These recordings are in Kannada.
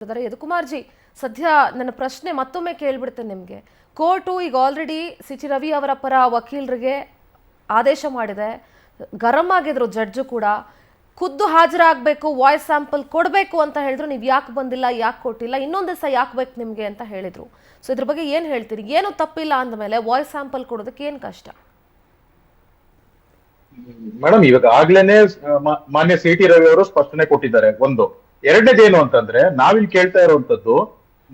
ಯದುಕುಮಾರ್ ಜಿ, ಸದ್ಯ ನನ್ನ ಪ್ರಶ್ನೆ ಮತ್ತೊಮ್ಮೆ ಕೇಳ್ಬಿಡ್ತೇನೆ ನಿಮಗೆ. ಕೋರ್ಟು ಈಗ ಆಲ್ರೆಡಿ ಸಿ.ಟಿ. ರವಿ ಅವರ ಪರ ವಕೀಲರಿಗೆ ಆದೇಶ ಮಾಡಿದೆ. ಗರಂ ಆಗಿದ್ರು ಜಡ್ಜು ಕೂಡ. ಖುದ್ದು ಹಾಜರಾಗಬೇಕು, ವಾಯ್ಸ್ ಸ್ಯಾಂಪಲ್ ಕೊಡಬೇಕು ಅಂತ ಹೇಳಿದ್ರು. ನೀವು ಯಾಕೆ ಬಂದಿಲ್ಲ, ಯಾಕೆ ಕೊಟ್ಟಿಲ್ಲ, ಇನ್ನೊಂದು ದಿವಸ ಯಾಕೆ ಬೇಕು ನಿಮಗೆ ಅಂತ ಹೇಳಿದ್ರು. ಸೊ ಇದ್ರ ಬಗ್ಗೆ ಏನು ಹೇಳ್ತೀರಿ? ಏನು ತಪ್ಪಿಲ್ಲ ಅಂದಮೇಲೆ ವಾಯ್ಸ್ ಸ್ಯಾಂಪಲ್ ಕೊಡೋದಕ್ಕೆ ಏನು ಕಷ್ಟ? ಮೇಡಮ್, ಇವಾಗ ಆಗ್ಲೇನೆ ಮಾನ್ಯ ಸಿ.ಟಿ. ರವಿ ಅವರು ಸ್ಪಷ್ಟನೆ ಕೊಟ್ಟಿದ್ದಾರೆ. ಒಂದು ಎರಡನೇದೇನು ಅಂತಂದ್ರೆ, ನಾವಿಲ್ಲಿ ಕೇಳ್ತಾ ಇರುವಂತದ್ದು,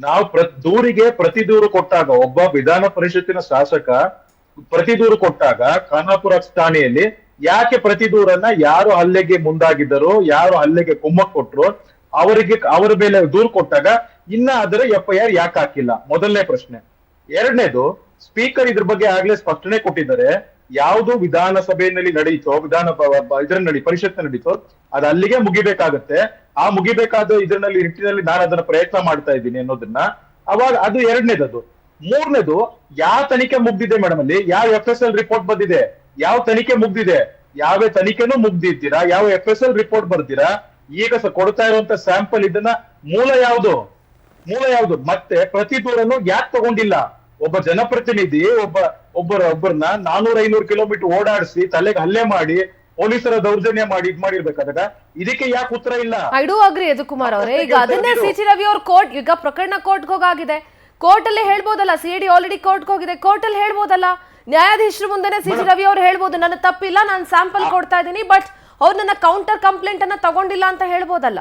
ನಾವು ದೂರಿಗೆ ಪ್ರತಿ ದೂರು ಕೊಟ್ಟಾಗ, ಒಬ್ಬ ವಿಧಾನ ಪರಿಷತ್ತಿನ ಶಾಸಕ ಪ್ರತಿ ದೂರು ಕೊಟ್ಟಾಗ ಖಾನಾಪುರ ಠಾಣೆಯಲ್ಲಿ ಯಾಕೆ ಪ್ರತಿ ದೂರನ್ನ ಯಾರು ಹಲ್ಲೆಗೆ ಮುಂದಾಗಿದ್ದರು, ಯಾರು ಹಲ್ಲೆಗೆ ಕುಮ್ಮಕ್ ಕೊಟ್ರು, ಅವರ ಮೇಲೆ ದೂರು ಕೊಟ್ಟಾಗ ಇನ್ನ ಅದರ FIR ಯಾಕೆ ಹಾಕಿಲ್ಲ? ಮೊದಲನೇ ಪ್ರಶ್ನೆ. ಎರಡನೇದು, ಸ್ಪೀಕರ್ ಇದ್ರ ಬಗ್ಗೆ ಆಗ್ಲೇ ಸ್ಪಷ್ಟನೆ ಕೊಟ್ಟಿದ್ದಾರೆ. ಯಾವುದು ವಿಧಾನಸಭೆಯಲ್ಲಿ ನಡೀತೋ, ಇದರಲ್ಲಿ ಪರಿಷತ್ ನಡೀತೋ, ಅದು ಅಲ್ಲಿಗೆ ಮುಗಿಬೇಕಾಗತ್ತೆ. ಆ ಮುಗಿಬೇಕಾದ ಇದರಲ್ಲಿ ನಿಟ್ಟಿನಲ್ಲಿ ನಾನು ಅದನ್ನ ಪ್ರಯತ್ನ ಮಾಡ್ತಾ ಇದ್ದೀನಿ ಅನ್ನೋದನ್ನ ಅವಾಗ ಅದು ಎರಡನೇದದು. ಮೂರನೇದು, ಯಾವ ತನಿಖೆ ಮುಗ್ದಿದೆ ಮೇಡಮ್? ಅಲ್ಲಿ ಯಾವ FSL ರಿಪೋರ್ಟ್ ಬಂದಿದೆ? ಯಾವ ತನಿಖೆ ಮುಗ್ದಿದೆ? ಯಾವ ತನಿಖೆನೂ ಮುಗ್ದಿದ್ದೀರಾ? ಯಾವ FSL ರಿಪೋರ್ಟ್ ಬರ್ದಿರಾ? ಈಗ ಕೊಡ್ತಾ ಇರುವಂತ ಸ್ಯಾಂಪಲ್ ಇದನ್ನ ಮೂಲ ಯಾವುದು? ಮತ್ತೆ ಪ್ರತಿ ದೂರನ್ನು ಯಾಕೆ ತಗೊಂಡಿಲ್ಲ? ಒಬ್ಬ ಜನಪ್ರತಿನಿಧಿ ಒಬ್ಬರನ್ನ 400-500 ಕಿಲೋಮೀಟರ್ ಓಡಾಡಿಸಿ ತಲೆಗೆ ಹಲ್ಲೆ ಮಾಡಿ ಪೊಲೀಸರ ದೌರ್ಜನ್ಯ ಮಾಡಿ ಮಾಡಿರ್ಬೇಕಾದಾಗ ಇದಕ್ಕೆ ಯಾಕೆ ಉತ್ತರ ಇಲ್ಲ? ಐ ಡೂ ಅಗ್ರಿ ಯದುಕುಮಾರ್ ಅವರೇ. ಈಗ ಅದನ್ನೇ ಸಿ.ಟಿ. ರವಿ ಅವ್ರ ಕೋರ್ಟ್, ಈಗ ಪ್ರಕರಣ ಕೋರ್ಟ್ಗೆ ಹೋಗಾಗಿದೆ. ಕೋರ್ಟ್ ಅಲ್ಲಿ ಹೇಳ್ಬೋದಲ್ಲ, CID ಆಲ್ರೆಡಿ ಕೋರ್ಟ್ಗೆ ಹೋಗಿದೆ, ಕೋರ್ಟ್ ಅಲ್ಲಿ ಹೇಳ್ಬೋದಲ್ಲ, ನ್ಯಾಯಾಧೀಶರ ಮುಂದೆನೆ ಸಿ.ಟಿ. ರವಿ ಅವ್ರು ಹೇಳ್ಬೋದು, ನನ್ನ ತಪ್ಪಿಲ್ಲ, ನಾನು ಸ್ಯಾಂಪಲ್ ಕೊಡ್ತಾ ಇದ್ದೀನಿ, ಬಟ್ ಅವ್ರು ನನ್ನ ಕೌಂಟರ್ ಕಂಪ್ಲೇಂಟ್ ಅನ್ನ ತಗೊಂಡಿಲ್ಲ ಅಂತ ಹೇಳ್ಬೋದಲ್ಲ.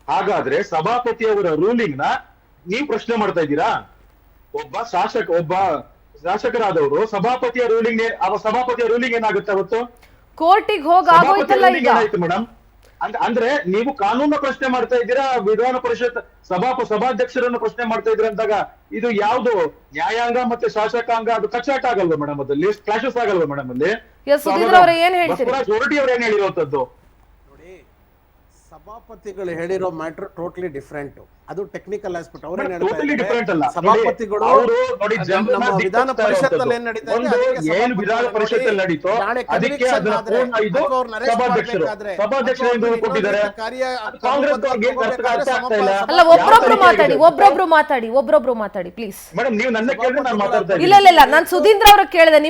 ಹಾಗಾದ್ರೆ ಸಭಾಪತಿಯವರ ರೂಲಿಂಗ್ ನ ನೀವು ಪ್ರಶ್ನೆ ಮಾಡ್ತಾ ಇದ್ದೀರಾ? ಒಬ್ಬ ಶಾಸಕರಾದವರು ಸಭಾಪತಿಯ ರೂಲಿಂಗ್ ಏನಾಗುತ್ತೆ ಅವತ್ತು? ಕೋರ್ಟಿಗೆ ಹೋಗಾಗೋಯ್ತಲ್ಲ ಈಗ ಮೇಡಮ್. ಅಂದ್ರೆ ನೀವು ಕಾನೂನು ಪ್ರಶ್ನೆ ಮಾಡ್ತಾ ಇದ್ದೀರಾ, ವಿಧಾನ ಪರಿಷತ್ ಸಭಾಧ್ಯಕ್ಷರನ್ನು ಪ್ರಶ್ನೆ ಮಾಡ್ತಾ ಇದ್ದೀರಾ ಅಂದಾಗ ಇದು ಯಾವ್ದು ನ್ಯಾಯಾಂಗ ಮತ್ತೆ ಶಾಸಕಾಂಗ? ಅದು ಕಚ್ಚಾಟ ಆಗಲ್ವಾ ಮೇಡಮ್? ಅದಲ್ಲಿ ಕ್ಲಾಶಸ್ ಆಗಲ್ವಾ ಮೇಡಮ್? ಅಲ್ಲಿ ಸೊರಟಿ ಅವ್ರು ಏನ್ ಹೇಳಿರುವಂತದ್ದು? ಸಭಾಪತಿಗಳು ಹೇಳಿರೋ ಮ್ಯಾಟರ್ ಟೋಟಲಿ ಡಿಫರೆಂಟ್. ಅದು ಟೆಕ್ನಿಕಲ್ ಆಸ್ಪೆಕ್ಟ್. ಅವ್ರೇನ್ ಸಭಾಪತಿಗಳು ನಮ್ಮ ವಿಧಾನ ಪರಿಷತ್ತಲ್ಲಿ ಏನ್ ನಡೀತಾ ಇದೆ, ವಿಧಾನ ಪರಿಷತ್ತಲ್ಲಿ ನಡೀತೋ ಅದಕ್ಕೆ ಅಲ್ಲ, ಒಬ್ರೊಬ್ರು ಮಾತಾಡಿ ಪ್ಲೀಸ್. ಮೇಡಮ್, ನೀವು ನನ್ನ ಕೇಳಿದ್ರೆ ನಾನು ಮಾತಾಡ್ತಾ ಇದ್ದೀನಿ. ಇಲ್ಲ, ನಾನು ಸುಧೀಂದ್ರ ಅವ್ರ ಕೇಳಿದೆ.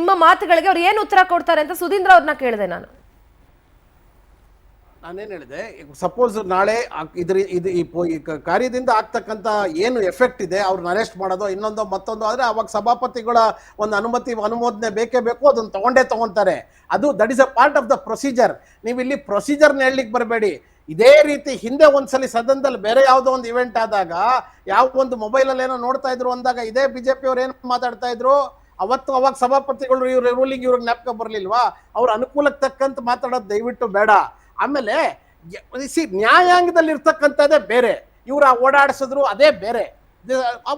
ನಿಮ್ಮ ಮಾತುಗಳಿಗೆ ಅವ್ರು ಏನು ಉತ್ತರ ಕೊಡ್ತಾರೆ ಅಂತ ಸುಧೀಂದ್ರ ಅವ್ರನ್ನ ಕೇಳಿದೆ ನಾನು. ನಾನೇನ್ ಹೇಳಿದೆ, ಸಪೋಸ್ ನಾಳೆ ಈ ಕಾರ್ಯದಿಂದ ಆಗ್ತಕ್ಕಂಥ ಏನು ಎಫೆಕ್ಟ್ ಇದೆ, ಅವ್ರನ್ನ ಅರೆಸ್ಟ್ ಮಾಡೋದು ಇನ್ನೊಂದು ಮತ್ತೊಂದು ಆದ್ರೆ ಅವಾಗ ಸಭಾಪತಿಗಳ ಒಂದು ಅನುಮೋದನೆ ಬೇಕೇ ಬೇಕು. ಅದನ್ನ ತಗೊಂತಾರೆ. ಅದು that is a part of the procedure. ನೀವು ಇಲ್ಲಿ ಪ್ರೊಸೀಜರ್ನ ಹೇಳಲಿಕ್ಕೆ ಬರಬೇಡಿ. ಇದೇ ರೀತಿ ಹಿಂದೆ ಒಂದ್ಸಲಿ ಸದನದಲ್ಲಿ ಬೇರೆ ಯಾವುದೋ ಒಂದು ಇವೆಂಟ್ ಆದಾಗ, ಯಾವ ಒಂದು ಮೊಬೈಲಲ್ಲಿ ಏನೋ ನೋಡ್ತಾ ಇದ್ರು ಅಂದಾಗ ಇದೇ ಬಿಜೆಪಿ ಅವ್ರು ಏನು ಮಾತಾಡ್ತಾ ಇದ್ರು, ಅವಾಗ ಸಭಾಪತಿಗಳು ರೂಲಿಂಗ್ ಇವ್ರಿಗೆ ಜ್ಞಾಪಕ ಬರ್ಲಿಲ್ವಾ? ಅವ್ರ ಅನುಕೂಲಕ್ಕೆ ತಕ್ಕಂತ ಮಾತಾಡೋದು ದಯವಿಟ್ಟು ಬೇಡ. ಆಮೇಲೆ ನ್ಯಾಯಾಂಗದಲ್ಲಿ ಇರ್ತಕ್ಕಂಥದ್ದೇ ಬೇರೆ, ಇವ್ರ ಓಡಾಡಿಸಿದ್ರು ಅದೇ ಬೇರೆ.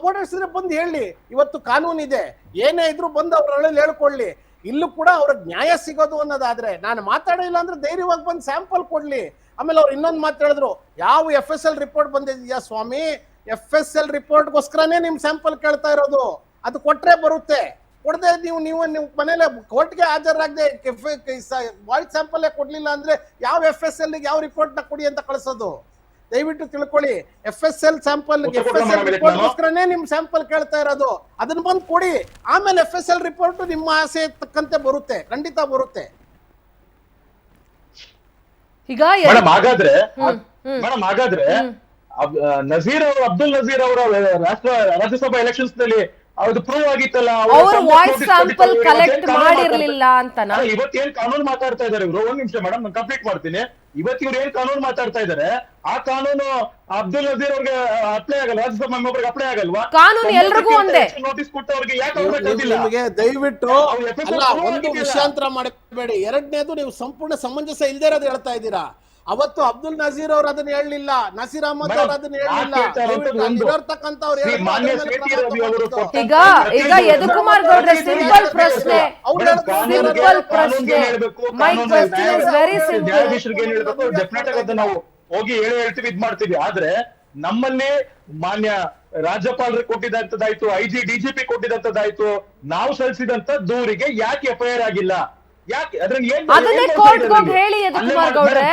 ಓಡಾಡಿಸಿದ್ರೆ ಬಂದು ಹೇಳಿ, ಇವತ್ತು ಕಾನೂನು ಇದೆ, ಏನೇ ಇದ್ರು ಬಂದು ಅವ್ರಲ್ಲಿ ಹೇಳ್ಕೊಳ್ಳಿ. ಇಲ್ಲೂ ಕೂಡ ಅವ್ರಿಗೆ ನ್ಯಾಯ ಸಿಗೋದು ಅನ್ನೋದಾದ್ರೆ, ನಾನು ಮಾತಾಡಿಲ್ಲ ಅಂದ್ರೆ ಧೈರ್ಯವಾಗಿ ಬಂದು ಸ್ಯಾಂಪಲ್ ಕೊಡ್ಲಿ. ಆಮೇಲೆ ಅವ್ರು ಇನ್ನೊಂದು ಮಾತಾಡಿದ್ರು, ಯಾವ FSL ರಿಪೋರ್ಟ್ ಬಂದಿದ್ಯಾ ಸ್ವಾಮಿ? FSL ರಿಪೋರ್ಟ್ಗೋಸ್ಕರನೇ ನಿಮ್ ಸ್ಯಾಂಪಲ್ ಕೇಳ್ತಾ ಇರೋದು. ಅದು ಕೊಟ್ರೆ ಬರುತ್ತೆ. ಕೊಡದೆ ನೀವು ಮನೇಲೆ ಕೋರ್ಟ್ಗೆ ಹಾಜರಾಗದೆ ವಾಯ್ಸ್ ಸ್ಯಾಂಪಲ್ ಕೊಡ್ಲಿಲ್ಲ ಅಂದ್ರೆ ಯಾವ FSL ಯಾವ ರಿಪೋರ್ಟ್ ನ ಕೊಡಿ ಅಂತ ಕಳಿಸೋದು? ದಯವಿಟ್ಟು ತಿಳ್ಕೊಳ್ಳಿ. FSL ರಿಪೋರ್ಟ್ಗೋಸ್ಕರನೇ ನಿಮ್ ಸ್ಯಾಂಪಲ್ ಕೇಳ್ತಾ ಇರೋದು. ಅದನ್ನ ಬಂದು ಕೊಡಿ. ಆಮೇಲೆ FSL ರಿಪೋರ್ಟ್ ನಿಮ್ಮ ಆಸೆ ತಕ್ಕಂತೆ ಬರುತ್ತೆ, ಖಂಡಿತ ಬರುತ್ತೆ. ಈಗ ಹಾಗಾದ್ರೆ ಅಬ್ದುಲ್ ನಜೀರ್ ಅವರ ರಾಜ್ಯಸಭಾ ಎಲೆಕ್ಷನ್ಸ್ ನಲ್ಲಿ ಅದು ಪ್ರೂವ್ ಆಗಿತ್ತಲ್ಲ, ಅವರು ವಾಯ್ಸ್ ಸ್ಯಾಂಪಲ್ ಕಲೆಕ್ಟ್ ಮಾಡಿರ್ಲಿಲ್ಲ ಅಂತ. ಇವತ್ತೇನ್ ಕಾನೂನು ಮಾತಾಡ್ತಾ ಇದಾರೆ ಇವರು? ಒಂದ್ ನಿಮಿಷ ಮೇಡಮ್, ನಾನು ಕಂಪ್ಲೀಟ್ ಮಾಡ್ತೀನಿ. ಇವತ್ತು ಇವ್ರು ಏನ್ ಕಾನೂನು ಮಾತಾಡ್ತಾ ಇದಾರೆ, ಆ ಕಾನೂನು ಅಬ್ದುಲ್ ನಜೀರ್ ಅವ್ರಿಗೆ ಅಪ್ಲೈ ಆಗಲ್ಲ, ರಾಜ್ಯಸಭಾ ಮೆಂಬರ್ಗೆ ಅಪ್ಲೈ ಆಗಲ್ವಾ? ಕಾನೂನು ಎಲ್ರಿಗೂ ಒಂದೇ. ನೋಟಿಸ್ ಕೊಟ್ಟವ್ರಿಗೆ ಯಾಕೆ ನಿಮಗೆ ದಯವಿಟ್ಟು ಒಂದು ವಿಷಯಾಂತರ ಮಾಡಬೇಡಿ. ಎರಡನೇದು, ನೀವು ಸಂಪೂರ್ಣ ಸಮಂಜಸ ಇಲ್ದೇ ಇರೋದು ಹೇಳ್ತಾ ಇದ್ದೀರಾ. ಅವತ್ತು ಅಬ್ದುಲ್ ನಜೀರ್ ಅವ್ರು ಅದನ್ನ ಹೇಳಲಿಲ್ಲ, ನಸೀರ್ ಅಹಮದ್ ಅವ್ರು ಅದನ್ನ ಹೇಳಲಿಲ್ಲ. ಈಗ ಯದುಕುಮಾರ್ ಗೌಡ್ರೆ, ಸಿಂಪಲ್ ಪ್ರಶ್ನೆ. ಮೈ question is very simple. Definite ಆಗಿ ನಾವು ಹೋಗಿ ಹೇಳ್ತೀವಿ, ಇದ್ ಮಾಡ್ತೀವಿ. ಆದ್ರೆ ನಮ್ಮಲ್ಲಿ ಮಾನ್ಯ ರಾಜ್ಯಪಾಲರಿಗೆ ಕೊಟ್ಟಿದಂತದ್ದಾಯ್ತು, IG DGP ಕೊಟ್ಟಿದಂತದ್ದಾಯ್ತು, ನಾವು ಸಲ್ಲಿಸಿದಂತ ದೂರಿಗೆ ಯಾಕೆ FIR ಆಗಿಲ್ಲ? ಯಾಕೆ? ಅದ್ರಲ್ಲಿ ಅದನ್ನೇ ಕೋರ್ಟ್ಗೆ ಹೋಗಿ ಹೇಳಿ ಯದುಕುಮಾರ್ ಗೌಡ್ರೆ.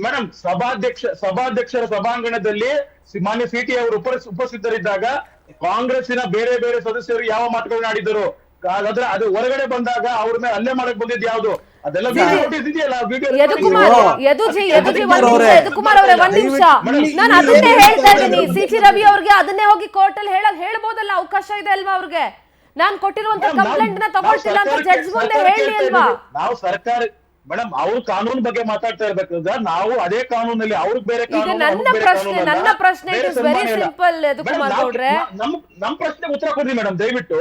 ಮೇಡಮ್ ಸಭಾಧ್ಯಕ್ಷರ ಸಭಾಂಗಣದಲ್ಲಿ ಮಾನ್ಯ ಸಿಟಿ ಅವರು ಉಪಸ್ಥಿತರಿದ್ದಾಗ ಕಾಂಗ್ರೆಸ್ಸಿನ ಬೇರೆ ಬೇರೆ ಸದಸ್ಯರು ಯಾವ ಮಾತುಗಳನ್ನ ಆಡಿದರು, ಅದು ಹೊರಗಡೆ ಬಂದಾಗ ಅವ್ರ ಮೇಲೆ ಹಲ್ಲೆ ಮಾಡಕ್ ಬಂದಿದ್ದು ಯಾವ್ದು, ಅದೆಲ್ಲ ಇದೆಯಲ್ಲ ಯದುಕುಮಾರ್ ಅವರೇ ಒಂದ್ ನಿಮಿಷ, ನಾನು ಅದನ್ನೇ ಹೇಳ್ತಾ ಇದ್ದೀನಿ. ಸಿಟಿ ರವಿ ಅವ್ರಿಗೆ ಅದನ್ನೇ ಹೋಗಿ ಕೋರ್ಟ್ ಅಲ್ಲಿ ಹೇಳ್ಬೋದಲ್ಲ, ಅವಕಾಶ ಇದೆ ಅಲ್ವಾ ಅವ್ರಿಗೆ? ನಾನ್ ಕೊಟ್ಟಿರುವಂತ ಕಂಪ್ಲೇಂಟ್ ನ ತಗೊಳ್ತಿಲ್ಲ ಅಂತ ಜಡ್ಜ್ ಮುಂದೆ ಹೇಳಿ ಅಲ್ವಾ? ನಾವು ಸರ್ಕಾರ ಮೇಡಮ್ ಅವ್ರ ಕಾನೂನು ಬಗ್ಗೆ ಮಾತಾಡ್ತಾ ಇರ್ಬೇಕಾದ್ರೆ ನಾವು ಅದೇ ಕಾನೂನಲ್ಲಿ ಅವ್ರಿಗೆ ಬೇರೆ ಈಗ ನನ್ನ ಪ್ರಶ್ನೆ it is very simple Yadukumar ಗೌಡ್ರೆ. ನಮ್ ಪ್ರಶ್ನೆ ಉತ್ತರ ಕೊಡ್ರಿ ಮೇಡಮ್ ದಯವಿಟ್ಟು.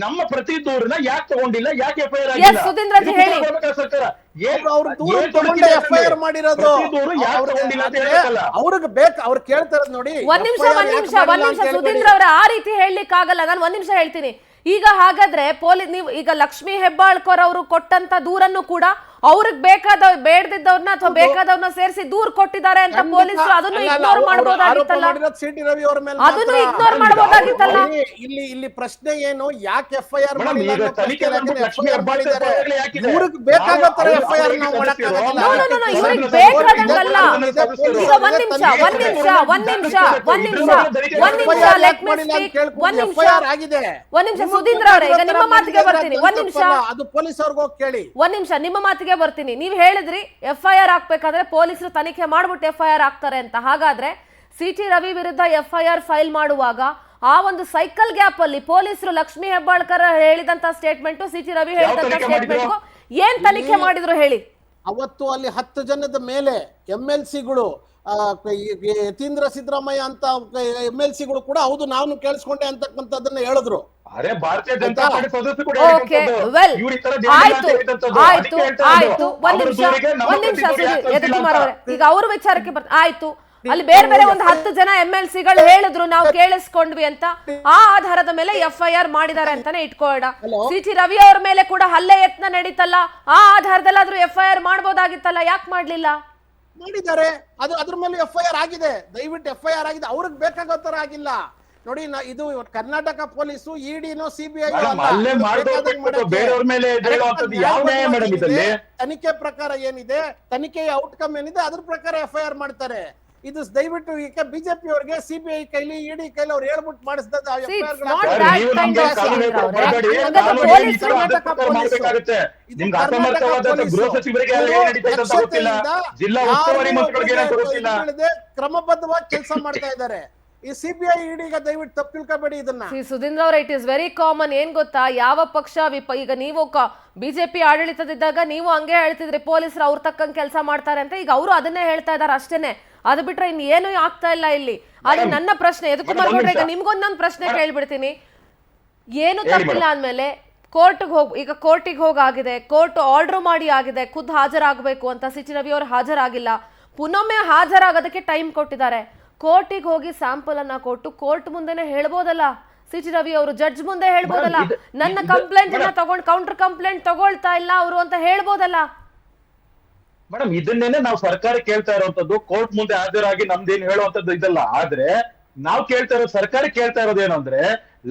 ನಮ್ಮ ಪ್ರತಿ ದೂರನ್ನ ಯಾಕೆ ತಗೊಂಡಿಲ್ಲ, ಯಾಕೆ ಎಫ್ಐಆರ್ ಆಗಿಲ್ಲ? ಸುಧೀಂದ್ರ ಜಿ ಹೇಳಿ. ಸರ್ಕಾರ ಎಫ್ಐಆರ್ ಮಾಡಿರೋದು ಅವ್ರಿಗೆ ಬೇಕು, ಅವ್ರು ಕೇಳ್ತಾರ ನೋಡಿ. ಒಂದ್ ನಿಮಿಷ ಸುಧೀಂದ್ರ ಅವರ ಆ ರೀತಿ ಹೇಳಲಿಕ್ಕೆ ಆಗಲ್ಲ. ನಾನು ಒಂದ್ ನಿಮಿಷ ಹೇಳ್ತೀನಿ. ಈಗ ಹಾಗಾದ್ರೆ ನೀವು ಈಗ ಲಕ್ಷ್ಮೀ ಹೆಬ್ಬಾಳ್ಕರ್ ಅವರು ಕೊಟ್ಟಂತ ದೂರನ್ನು ಕೂಡ ಅವ್ರಿಗೆ ಬೇಡದಿದ್ದವ್ರನ್ನ ಅಥವಾ ಬೇಕಾದವ್ರನ್ನ ಸೇರಿಸಿ ದೂರ್ ಕೊಟ್ಟಿದ್ದಾರೆ ಅಂತ ಪೊಲೀಸರು ಅದನ್ನು ಇಗ್ನೋರ್ ಮಾಡಬಹುದಾಗಿತ್ತಲ್ಲ? ಅದನ್ನು ಇಗ್ನೋರ್ ಮಾಡಬಹುದಾಗಿತ್ತಲ್ಲ? ಇಲ್ಲಿ ಪ್ರಶ್ನೆ ಏನು, ಯಾಕೆ ಎಫ್ಐಆರ್ ಇವ್ರಿಗೆ ಬೇಕಾಗೋ ತರ ಎಫ್ಐಆರ್ ನಾವು ಇವ್ರಿಗೆ ಬೇಕಾದಂಗಲ್ಲ. ಈಗ ಒಂದ್ ನಿಮಿಷ ಸುಧೀಂದ್ರ ಅವರೇ, ಈಗ ನಿಮ್ಮ ಮಾತಿಗೆ ಬರ್ತೀನಿ. ಒಂದ್ ನಿಮಿಷ, ಅದು ಪೊಲೀಸ್ ಅವ್ರಿಗೆ ಹೋಗಿ ಕೇಳಿ. ಒಂದ್ ನಿಮಿಷ, ನಿಮ್ಮ ಮಾತಿಗೆ ಬರ್ತೀನಿ. ನೀವು ಹೇಳಿದ್ರಿ ಎಫ್ಐಆರ್ ಹಾಕ್ಬೇಕಾದ್ರೆ ಪೊಲೀಸರು ತನಿಖೆ ಮಾಡ್ಬಿಟ್ಟು ಎಫ್ಐಆರ್ ಹಾಕ್ತಾರೆ ಅಂತ. ಹಾಗಾದ್ರೆ ಸಿಟಿ ರವಿ ವಿರುದ್ಧ ಎಫ್ಐಆರ್ ಫೈಲ್ ಮಾಡುವಾಗ ಆ ಒಂದು ಸೈಕಲ್ ಗ್ಯಾಪ್ ಅಲ್ಲಿ ಪೊಲೀಸರು ಲಕ್ಷ್ಮೀ ಹೆಬ್ಬಾಳ್ಕರ್ ಹೇಳಿದಂತ ಸ್ಟೇಟ್ಮೆಂಟ್, ಸಿಟಿ ರವಿ ಹೇಳಿದಂತ ಸ್ಟೇಟ್ಮೆಂಟ್ ಏನ್ ತನಿಖೆ ಮಾಡಿದ್ರು ಹೇಳಿ? ಅವತ್ತು ಅಲ್ಲಿ 10 ಜನದ ಮೇಲೆ MLCಗಳು, ಯತೀಂದ್ರ ಸಿದ್ದರಾಮಯ್ಯ ಅಂತ MLCಗಳು ಕೂಡ ಹೌದು ನಾನು ಕೇಳಿಸ್ಕೊಂಡೆ ಅಂತಕ್ಕಂಥದ್ದನ್ನ ಹೇಳಿದ್ರು. ಅರೆ ಭಾರತೀಯ ಜನತಾ ಪಾರ್ಟಿ ಸದಸ್ಯರು ಕೂಡ ಯದುಕುಮಾರ್ ಅವರೇ, ಈಗ ಅವ್ರ ವಿಚಾರಕ್ಕೆ ಆಯ್ತು. ಅಲ್ಲಿ ಬೇರೆ ಬೇರೆ ಒಂದು 10 ಜನ MLCಗಳು ಹೇಳಿದ್ರು ನಾವು ಕೇಳಿಸ್ಕೊಂಡ್ವಿ ಅಂತ. ಆ ಆಧಾರದ ಮೇಲೆ ಎಫ್ಐಆರ್ ಮಾಡಿದ್ದಾರೆ ಅಂತಾನೆ ಇಟ್ಕೊಳ್ಳೋಣ. ಸಿಟಿ ರವಿ ಅವ್ರ ಮೇಲೆ ಕೂಡ ಹಲ್ಲೆ ಯತ್ನ ನಡೀತಲ್ಲ, ಆ ಆಧಾರದಲ್ಲಾದ್ರೂ ಎಫ್ಐಆರ್ ಮಾಡ್ಬೋದಾಗಿತ್ತಲ್ಲ, ಯಾಕೆ ಮಾಡ್ಲಿಲ್ಲ? ಮಾಡಿದ್ದಾರೆ, ಅದು ಅದ್ರ ಮೇಲೆ ಎಫ್ಐಆರ್ ಆಗಿದೆ. ದಯವಿಟ್ಟು ಎಫ್ಐಆರ್ ಆಗಿದೆ, ಅವ್ರಿಗೆ ಬೇಕಾಗೋ ತರ ಆಗಿಲ್ಲ ನೋಡಿ. ಇದು ಕರ್ನಾಟಕ ಪೊಲೀಸು, ಇಡಿನೋ ಸಿಬಿಐ ತನಿಖೆ ಪ್ರಕಾರ ಏನಿದೆ, ತನಿಖೆಯ ಔಟ್ಕಮ್ ಏನಿದೆ ಅದ್ರ ಪ್ರಕಾರ ಎಫ್ಐಆರ್ ಮಾಡ್ತಾರೆ. ಇದು ದಯವಿಟ್ಟು ಈಗ ಬಿಜೆಪಿ ಅವರಿಗೆ ಸಿಬಿಐ ಕೈಲಿ ಇಡಿ ಕೈಲಿ ಅವ್ರು ಹೇಳ್ಬಿಟ್ಟು ಮಾಡಿಸಿದ ಕ್ರಮಬದ್ಧವಾಗಿ ಕೆಲಸ ಮಾಡ್ತಾ ಇದ್ದಾರೆ ಈ ಸಿಬಿಐ ಇಡಿಗ. ದಯವಿಟ್ಟು ತಪ್ಪು ತಿಳ್ಕೊಬೇಡಿ ಇದನ್ನ. ಸುಧೀಂದ್ರ ಅವರ, ಇಟ್ ಇಸ್ ವೆರಿ ಕಾಮನ್. ಏನ್ ಗೊತ್ತಾ, ಯಾವ ಪಕ್ಷ ಈಗ ನೀವು ಬಿಜೆಪಿ ಆಡಳಿತದಿದ್ದಾಗ ನೀವು ಹಂಗೆ ಹೇಳ್ತಿದ್ರಿ ಪೊಲೀಸರು ಅವ್ರ ತಕ್ಕಂಗೆ ಕೆಲಸ ಮಾಡ್ತಾರೆ ಅಂತ. ಈಗ ಅವರು ಅದನ್ನೇ ಹೇಳ್ತಾ ಇದಾರೆ ಅಷ್ಟೇನೆ. ಅದು ಬಿಟ್ರೆ ಇನ್ ಏನು ಆಗ್ತಾ ಇಲ್ಲ ಇಲ್ಲಿ. ಆದ್ರೆ ನನ್ನ ಪ್ರಶ್ನೆ ಯದುಕುಮಾರ್ ಗೌಡ್ರೆ, ಈಗ ನಿಮ್ಗೊಂದೊಂದು ಪ್ರಶ್ನೆ ಕೇಳ್ಬಿಡ್ತೀನಿ. ಏನು ತಪ್ಪಿಲ್ಲ ಅಂದ್ಮೇಲೆ ಈಗ ಕೋರ್ಟಿಗೆ ಹೋಗಾಗಿದೆ, ಕೋರ್ಟ್ ಆರ್ಡರ್ ಮಾಡಿ ಆಗಿದೆ, ಖುದ್ದು ಹಾಜರಾಗಬೇಕು ಅಂತ. ಸಿಟಿ ರವಿ ಅವರು ಹಾಜರಾಗಿಲ್ಲ, ಪುನೊಮ್ಮೆ ಹಾಜರಾಗೋದಕ್ಕೆ ಟೈಮ್ ಕೊಟ್ಟಿದ್ದಾರೆ. ಕೋರ್ಟಿಗೆ ಹೋಗಿ ಸ್ಯಾಂಪಲ್ ಅನ್ನ ಕೊಟ್ಟು ಕೋರ್ಟ್ ಮುಂದೆನೆ ಹೇಳ್ಬೋದಲ್ಲ, ಸಿಟಿ ರವಿ ಅವರು ಜಡ್ಜ್ ಮುಂದೆ ಹೇಳ್ಬೋದಲ್ಲ, ನನ್ನ ಕಂಪ್ಲೇಂಟ್ ಅನ್ನ ತಗೊಂಡು ಕೌಂಟರ್ ಕಂಪ್ಲೇಂಟ್ ತಗೊಳ್ತಾ ಇಲ್ಲ ಅವರು ಅಂತ ಹೇಳ್ಬೋದಲ್ಲ. ಮೇಡಮ್ ಇದನ್ನೇನೆ ನಾವು ಸರ್ಕಾರ ಕೇಳ್ತಾ ಇರುವಂತದ್ದು, ಕೋರ್ಟ್ ಮುಂದೆ ಹಾಜರಾಗಿ ನಮ್ದೇನು ಹೇಳುವಂತದ್ದು ಇದಲ್ಲ. ಆದ್ರೆ ನಾವು ಕೇಳ್ತಾ ಇರೋದು, ಸರ್ಕಾರ ಕೇಳ್ತಾ ಇರೋದೇನು ಅಂದ್ರೆ,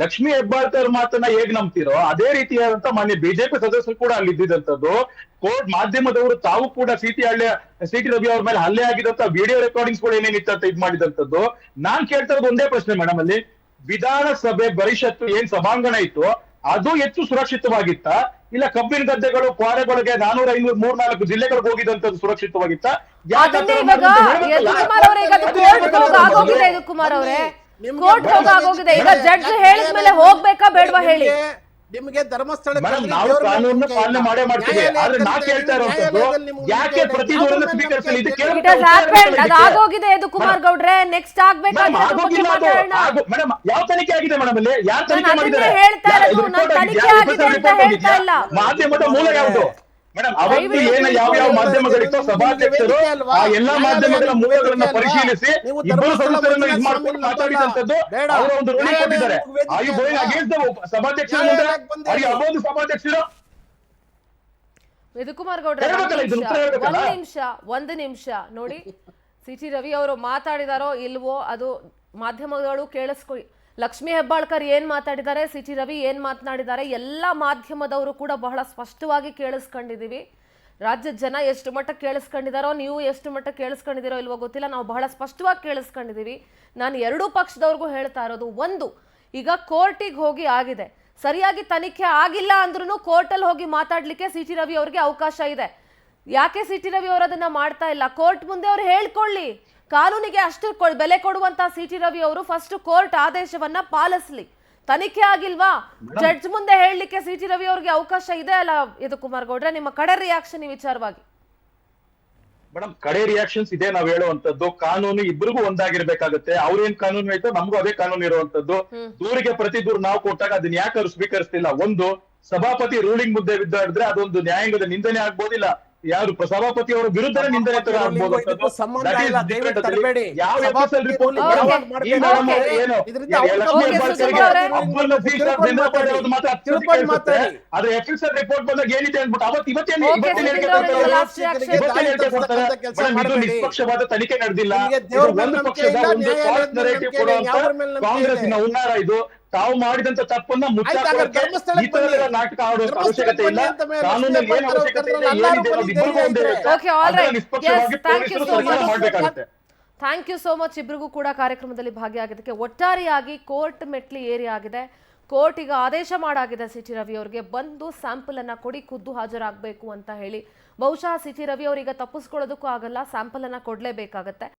ಲಕ್ಷ್ಮೀ ಹೆಬ್ಬಾಳ್ಕರ್ ಮಾತನ್ನ ಹೇಗ್ ನಂಬ್ತಿರೋ ಅದೇ ರೀತಿಯಾದಂತ ಮಾನ್ಯ ಬಿಜೆಪಿ ಸದಸ್ಯರು ಕೂಡ ಅಲ್ಲಿ ಇದ್ದಿದ್ದಂಥದ್ದು. ಕೋರ್ಟ್ ಮಾಧ್ಯಮದವರು ತಾವು ಕೂಡ ಸಿಟಿ ರವಿ ಅವ್ರ ಮೇಲೆ ಹಲ್ಲೆ ಆಗಿದಂತ ವಿಡಿಯೋ ರೆಕಾರ್ಡಿಂಗ್ಸ್ ಕೂಡ ಏನೇನಿತ್ತು ಅಂತ ಇದ್ ಮಾಡಿದಂಥದ್ದು. ನಾನ್ ಕೇಳ್ತಾ ಇರೋದು ಒಂದೇ ಪ್ರಶ್ನೆ ಮೇಡಮ್, ಅಲ್ಲಿ ವಿಧಾನಸಭೆ ಪರಿಷತ್ತು ಏನ್ ಸಭಾಂಗಣ ಇತ್ತು ಅದು ಹೆಚ್ಚು ಸುರಕ್ಷಿತವಾಗಿತ್ತ, ಇಲ್ಲ ಕಬ್ಬಿನ ಗದ್ದೆಗಳು ಕ್ವಾರೆಗಳಿಗೆ 400, 500, 3-4 ಜಿಲ್ಲೆಗಳಿಗೆ ಹೋಗಿದಂತದ್ದು ಸುರಕ್ಷಿತವಾಗಿತ್ತ? ಕೋರ್ಟ್ ಹೋಗೋಗಿದೆ. ಈಗ ಜಡ್ಜ್ ಹೇಳಿದ್ಮೇಲೆ ಹೋಗ್ಬೇಕಾ ಬೇಡವಾ ಹೇಳಿ? ನಿಮಗೆ ಧರ್ಮಸ್ಥಳ ನಾವು ಕಾನೂನು ಪಾಲನೆ ಮಾಡೇ ಮಾಡ್ತೀವಿ. ಆದ್ರೆ ನಾ ಕೇಳ್ತಾ ಇರೋದು, ಯಾಕೆ ಪ್ರತಿ ದೂರನ್ನು ಸ್ವೀಕರಿಸಲಿ? ಆಗೋಗಿದೆ ಯದುಕುಮಾರ್ ಗೌಡ್ರೆ, ನೆಕ್ಸ್ಟ್ ಆಗ್ಬೇಕಾದ್ರೆ ಮೇಡಮ್ ಯಾವ ತನಿಖೆ ಆಗಿದೆ ಮೇಡಮ್? ಅಲ್ಲಿ ಯಾರು ತನಿಖೆ ಮಾಡಿದ್ದಾರೆ? ಮಾಧ್ಯಮದ ಮೂಲ ಯಾವುದು ಮೇಡಮ್? ಅವತ್ತು ಏನು ಯಾವ ಮಾಧ್ಯಮಗಳಿತ್ತು ಸಭಾಧ್ಯಕ್ಷರು ಆ ಎಲ್ಲಾ ಮಾಧ್ಯಮಗಳ ಮೂಲಗಳನ್ನ ಪರಿಶೀಲಿಸಿ ಇಬ್ಬರು ಸದಸ್ಯರನ್ನು ಇದು ಮಾಡ್ಕೊಂಡು ಮಾತಾಡಿದಂತದ್ದು ಅವರ ಒಂದು ರೂಢಿ ಕೊಟ್ಟಿದ್ದಾರೆ. ಸಭಾಧ್ಯಕ್ಷರು ಸಭಾಧ್ಯಕ್ಷರು ಯದುಕುಮಾರ್ ಗೌಡ್ರೆ ಒಂದು ನಿಮಿಷ ನೋಡಿ. ಸಿಟಿ ರವಿ ಅವರು ಮಾತಾಡಿದಾರೋ ಇಲ್ವೋ ಅದು ಮಾಧ್ಯಮಗಳು ಕೇಳಿಸ್ಕೊಳ್ಳಿ. ಲಕ್ಷ್ಮೀ ಹೆಬ್ಬಾಳ್ಕರ್ ಏನ್ ಮಾತಾಡಿದ್ದಾರೆ, ಸಿಟಿ ರವಿ ಏನ್ ಮಾತನಾಡಿದ್ದಾರೆ, ಎಲ್ಲ ಮಾಧ್ಯಮದವರು ಕೂಡ ಬಹಳ ಸ್ಪಷ್ಟವಾಗಿ ಕೇಳಿಸ್ಕೊಂಡಿದೀವಿ. ರಾಜ್ಯದ ಜನ ಎಷ್ಟು ಮಟ್ಟಕ್ಕೆ ಕೇಳಿಸ್ಕೊಂಡಿದಾರೋ, ನೀವು ಎಷ್ಟು ಮಟ್ಟಕ್ಕೆ ಕೇಳಿಸ್ಕೊಂಡಿದ್ದೀರೋ ಇಲ್ವೋ ಗೊತ್ತಿಲ್ಲ, ನಾವು ಬಹಳ ಸ್ಪಷ್ಟವಾಗಿ ಕೇಳಿಸ್ಕೊಂಡಿದ್ದೀವಿ. ನಾನು ಎರಡೂ ಪಕ್ಷದವ್ರಿಗೂ ಹೇಳ್ತಾ ಇರೋದು, ಒಂದು, ಈಗ ಕೋರ್ಟಿಗೆ ಹೋಗಿ ಆಗಿದೆ, ಸರಿಯಾಗಿ ತನಿಖೆ ಆಗಿಲ್ಲ ಅಂದ್ರೂ ಕೋರ್ಟಲ್ಲಿ ಹೋಗಿ ಮಾತಾಡ್ಲಿಕ್ಕೆ ಸಿ ಟಿ ರವಿ ಅವ್ರಿಗೆ ಅವಕಾಶ ಇದೆ. ಯಾಕೆ ಸಿ ಟಿ ರವಿ ಅವರು ಅದನ್ನ ಮಾಡ್ತಾ ಇಲ್ಲ? ಕೋರ್ಟ್ ಮುಂದೆ ಅವ್ರು ಹೇಳ್ಕೊಳ್ಳಿ. ಕಾನೂನಿಗೆ ಅಷ್ಟು ಬೆಲೆ ಕೊಡುವಂತ ಸಿ ಟಿ ರವಿ ಅವರು ಫಸ್ಟ್ ಕೋರ್ಟ್ ಆದೇಶವನ್ನ ಪಾಲಿಸ್ಲಿ. ತನಿಖೆ ಆಗಿಲ್ವಾ, ಜಡ್ಜ್ ಮುಂದೆ ಹೇಳಲಿಕ್ಕೆ ಸಿ ಟಿ ರವಿ ಅವ್ರಿಗೆ ಅವಕಾಶ ಇದೆ ಅಲ್ಲ. ಇದು ಕುಮಾರ್ ಗೌಡ್ರೆ, ನಿಮ್ಮ ಕಡೆ ರಿಯಾಕ್ಷನ್ ಈ ವಿಚಾರವಾಗಿ? ಮೇಡಮ್, ಕಡೆ ರಿಯಾಕ್ಷನ್ಸ್ ಇದೆ. ನಾವ್ ಹೇಳುವಂತದ್ದು ಕಾನೂನು ಇಬ್ಬರಿಗೂ ಒಂದಾಗಿರ್ಬೇಕಾಗತ್ತೆ. ಅವ್ರೇನ್ ಕಾನೂನು ಐತೋ ನಮಗೂ ಅದೇ ಕಾನೂನು ಇರುವಂತದ್ದು. ದೂರಿಗೆ ಪ್ರತಿ ದೂರು ನಾವು ಕೊಟ್ಟಾಗ ಅದನ್ನ ಯಾಕೆ ಅವ್ರು ಸ್ವೀಕರಿಸ್ತಿಲ್ಲ? ಒಂದು, ಸಭಾಪತಿ ರೂಲಿಂಗ್ ಮುದ್ದೆ ಬಿದ್ದಾಡಿದ್ರೆ ಅದೊಂದು ನ್ಯಾಯಾಂಗದ ನಿಂದನೆ ಆಗ್ಬೋದಿಲ್ಲ, ಯಾರು ಸಭಾಪತಿ ಅವರ ವಿರುದ್ಧ ನಿಂದನೆ ತರ ಆಗ್ಬೋದು. ಆದ್ರೆ ಎಫ್ಎಸ್ಎಲ್ ರಿಪೋರ್ಟ್ ಬಂದಾಗ ಏನಿದೆ ಅಂದ್ಬಿಟ್ಟು ಇದು ನಿಷ್ಪಕ್ಷವಾದ ತನಿಖೆ ನಡೆದಿಲ್ಲ. ಒಂದು ಪಕ್ಷದ ಒಂದು ಫಾಲ್ಸ್ ನರೇಟಿವ್ ಕೊಡುವಂತ ಕಾಂಗ್ರೆಸ್ಸಿನ ಹುನ್ನಾರ ಇದು. ತಾವು ಮಾಡಿದಂತ ತಪ್ಪನ್ನ ಮುಚ್ಚಾಕೋಕೆ ಈ ತರದ ನಾಟಕ ಆಡೋ ಅವಶ್ಯಕತೆ ಇಲ್ಲ. ಕಾನೂನಲ್ಲಿ ಏನು ಅವಶ್ಯಕತೆ ಇಲ್ಲ, ಏನಿದೆ ಅದು ಇಬ್ಬರಿಗೂ ಒಂದೇ ಇರುತ್ತೆ. ಅದನ್ನ ನಿಷ್ಪಕ್ಷವಾಗಿ ಪೊಲೀಸರು ಸರ್ಕಾರ ಮಾಡ್ಬೇಕಾಗುತ್ತೆ. Thank you so much. ಇಬ್ರಿಗೂ ಕೂಡ ಕಾರ್ಯಕ್ರಮದಲ್ಲಿ ಭಾಗಿಯಾಗಿದ್ದಕ್ಕೆ. ಒಟ್ಟಾರೆಯಾಗಿ ಕೋರ್ಟ್ ಮೆಟ್ಲಿ ಏರಿ ಆಗಿದೆ. ಕೋರ್ಟ್ ಈಗ ಆದೇಶ ಮಾಡಾಗಿದೆ ಸಿ ಟಿ ರವಿ ಅವರಿಗೆ, ಬಂದು ಸ್ಯಾಂಪಲ್ ಅನ್ನ ಕೊಡಿ, ಖುದ್ದು ಹಾಜರಾಗಬೇಕು ಅಂತ ಹೇಳಿ. ಬಹುಶಃ ಸಿ ಟಿ ರವಿ ಅವರೀಗ ತಪ್ಪಿಸ್ಕೊಳ್ಳೋದಕ್ಕೂ ಆಗಲ್ಲ, ಸ್ಯಾಂಪಲ್ ಅನ್ನ ಕೊಡ್ಲೇಬೇಕಾಗತ್ತೆ.